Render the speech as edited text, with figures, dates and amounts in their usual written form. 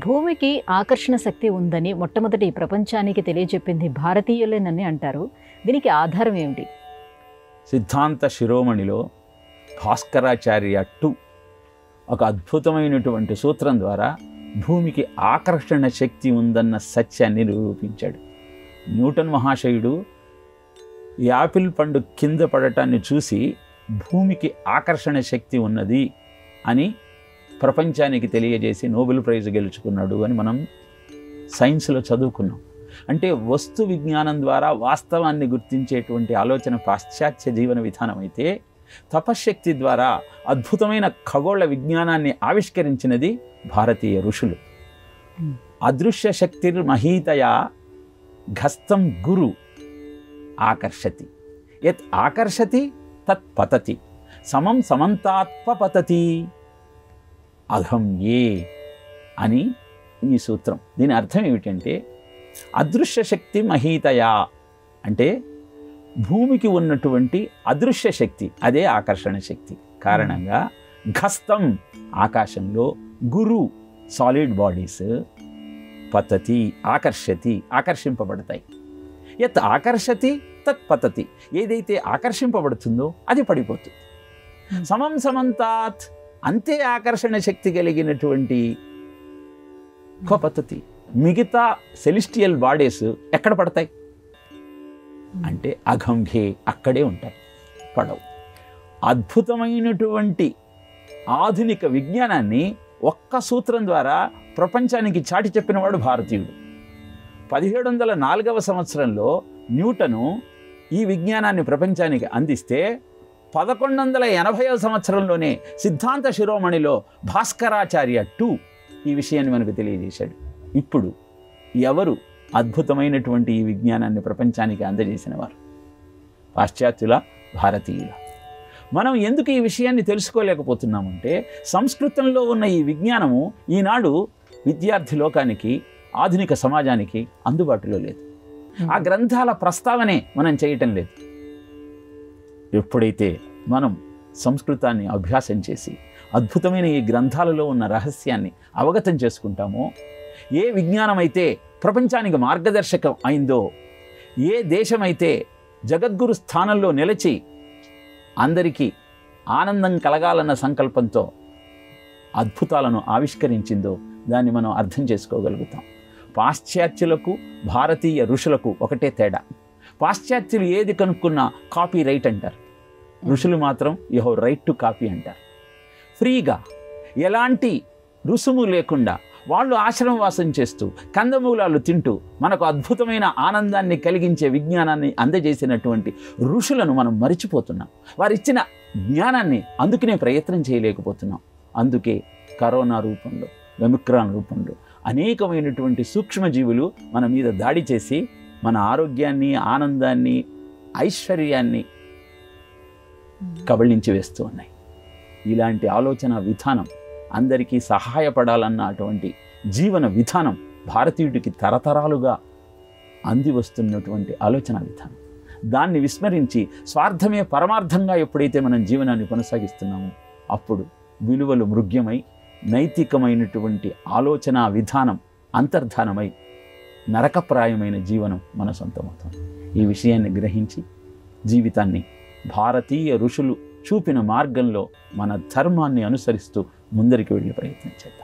భూమికి ఆకర్షణ శక్తి ఉందని మొట్టమొదటి ఈ ప్రపంచానికి తెలియజెప్పింది భారతీయులేనని అంటారు. దీనికి ఆధారం ఏమిటి? సిద్ధాంత శిరోమణిలో భాస్కరాచార్య 2 ఒక అద్భుతమైనటువంటి సూత్రం ద్వారా భూమికి ఆకర్షణ శక్తి ఉందన్న సత్యాన్ని నిరూపించాడు. న్యూటన్ మహాశయుడు యాపిల్ పండు కింద పడటాన్ని చూసి భూమికి ఆకర్షణ శక్తి ఉన్నది అని ప్రపంచానికి తెలియజేసి నోబెల్ ప్రైజ్ గెలుచుకున్నాడు అని మనం సైన్స్లో చదువుకున్నాం. అంటే వస్తు విజ్ఞానం ద్వారా వాస్తవాన్ని గుర్తించేటువంటి ఆలోచన పాశ్చాత్య జీవన విధానం అయితే, తపశ్శక్తి ద్వారా అద్భుతమైన ఖగోళ విజ్ఞానాన్ని ఆవిష్కరించినది భారతీయ ఋషులు. అదృశ్య శక్తిర్మహీతయా ఘస్తం గురు ఆకర్షతి, యత్ ఆకర్షతి తత్ పతతి, సమం సమంతాత్పపతతి అఘం ఏ అని ఈ సూత్రం. దీని అర్థం ఏమిటంటే, అదృశ్య శక్తి మహీతయా అంటే భూమికి ఉన్నటువంటి అదృశ్య శక్తి, అదే ఆకర్షణ శక్తి కారణంగా ఘస్తం ఆకాశంలో, గురు సాలిడ్ బాడీస్, పతతి ఆకర్షతి ఆకర్షింపబడతాయి, యత్ ఆకర్షతి తత్ పతతి ఏదైతే ఆకర్షింపబడుతుందో అది పడిపోతుంది. సమం సమంతాత్ అంతే ఆకర్షణ శక్తి కలిగినటువంటి పతతి మిగతా సెలిస్టియల్ బాడీస్ ఎక్కడ పడతాయి అంటే అఘంఘే అక్కడే ఉంటాయి, పడవు. అద్భుతమైనటువంటి ఆధునిక విజ్ఞానాన్ని ఒక్క సూత్రం ద్వారా ప్రపంచానికి చాటి చెప్పినవాడు భారతీయుడు. 1704వ సంవత్సరంలో న్యూటను ఈ విజ్ఞానాన్ని ప్రపంచానికి అందిస్తే 1180వ సంవత్సరంలోనే సిద్ధాంత శిరోమణిలో భాస్కరాచార్య 2 ఈ విషయాన్ని మనకు తెలియజేశాడు. ఇప్పుడు ఎవరు అద్భుతమైనటువంటి ఈ విజ్ఞానాన్ని ప్రపంచానికి అందజేసిన వారు? పాశ్చాత్యుల, భారతీయుల? మనం ఎందుకు ఈ విషయాన్ని తెలుసుకోలేకపోతున్నామంటే, సంస్కృతంలో ఉన్న ఈ విజ్ఞానము ఈనాడు విద్యార్థి లోకానికి, ఆధునిక సమాజానికి అందుబాటులో లేదు. ఆ గ్రంథాల ప్రస్తావనే మనం చేయటం లేదు. ఎప్పుడైతే మనం సంస్కృతాన్ని అభ్యాసం చేసి అద్భుతమైన ఈ గ్రంథాలలో ఉన్న రహస్యాన్ని అవగతం చేసుకుంటామో, ఏ విజ్ఞానం అయితే ప్రపంచానికి మార్గదర్శకం అయిందో, ఏ దేశమైతే జగద్గురు స్థానంలో నిలిచి అందరికీ ఆనందం కలగాలన్న సంకల్పంతో అద్భుతాలను ఆవిష్కరించిందో దాన్ని మనం అర్థం చేసుకోగలుగుతాం. పాశ్చాత్యులకు, భారతీయ ఋషులకు ఒకటే తేడా. పాశ్చాత్యులు ఏది కనుక్కున్నా కాపీ రైట్ అంటారు, ఋషులు మాత్రం you have right to copy అంటారు. ఫ్రీగా, ఎలాంటి రుసుము లేకుండా వాళ్ళు ఆశ్రమవాసం చేస్తూ కందమూలాలు తింటూ మనకు అద్భుతమైన ఆనందాన్ని కలిగించే విజ్ఞానాన్ని అందజేసినటువంటి ఋషులను మనం మరిచిపోతున్నాం. వారిచ్చిన జ్ఞానాన్ని అందుకునే ప్రయత్నం చేయలేకపోతున్నాం. అందుకే కరోనా రూపంలో, ఒమిక్రాన్ రూపంలో అనేకమైనటువంటి సూక్ష్మజీవులు మన మీద దాడి చేసి మన ఆరోగ్యాన్ని, ఆనందాన్ని, ఐశ్వర్యాన్ని కబళించి వేస్తూ ఉన్నాయి. ఇలాంటి ఆలోచన విధానం, అందరికీ సహాయపడాలన్న అటువంటి జీవన విధానం భారతీయుడికి తరతరాలుగా అంది వస్తున్నటువంటి ఆలోచన విధానం. దాన్ని విస్మరించి స్వార్థమే పరమార్థంగా ఎప్పుడైతే మనం జీవనాన్ని కొనసాగిస్తున్నామో, అప్పుడు విలువలు మృగ్యమై, నైతికమైనటువంటి ఆలోచన విధానం అంతర్ధానమై నరకప్రాయమైన జీవనం మన సొంతమవుతుంది. ఈ విషయాన్ని గ్రహించి జీవితాన్ని భారతీయ ఋషులు చూపిన మార్గంలో మన ధర్మాన్ని అనుసరిస్తూ ముందరికి వెళ్ళే ప్రయత్నం చేద్దాం.